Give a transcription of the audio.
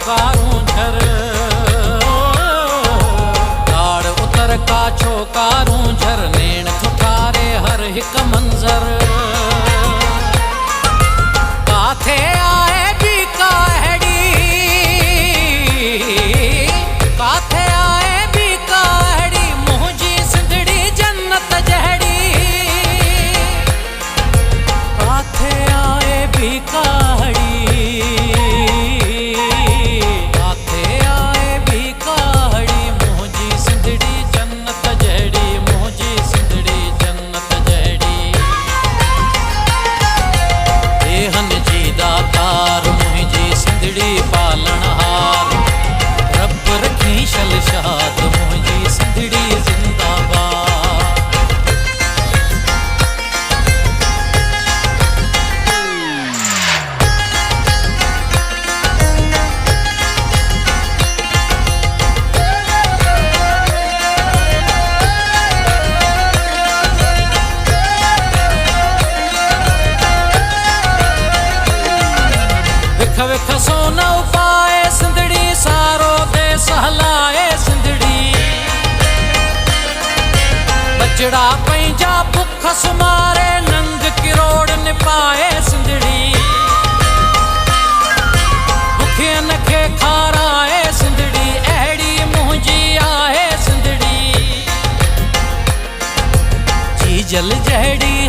छोकारूं झर, ताड़ उतर का छोकारूं झर, नेण थुकारे हर हिक मंजर। काथे आए भी काहड़ी, काथे आए भी काहड़ी, मुंहिंजी सिंधड़ी जन्नत जहड़ी। काथे आए भी काहड़ी, काथे आए भी काहड़ी, मुंहिंजी सिंधड़ी जन्नत जहड़ी, मुंहिंजी सिंधड़ी जन्नत जहड़ी। देहन जी दातार मुंहिंजी सिंधड़ी पालनहार, रब रखी शलशाद मुंहिंजी सिंधड़ी जिंदाबाद। विख विख सोन उपाए सिंधड़ी, सारो देस हलाए सिंधड़ी। बचड़ा पंहिंजा भुख सुमारे, नंग किरोड़ निपाए सिंधड़ी। भुखियन खे खाराए सिंधड़ी, अहिड़ी मुंहिंजी आहे सिंधड़ी। जी जल जहिड़ी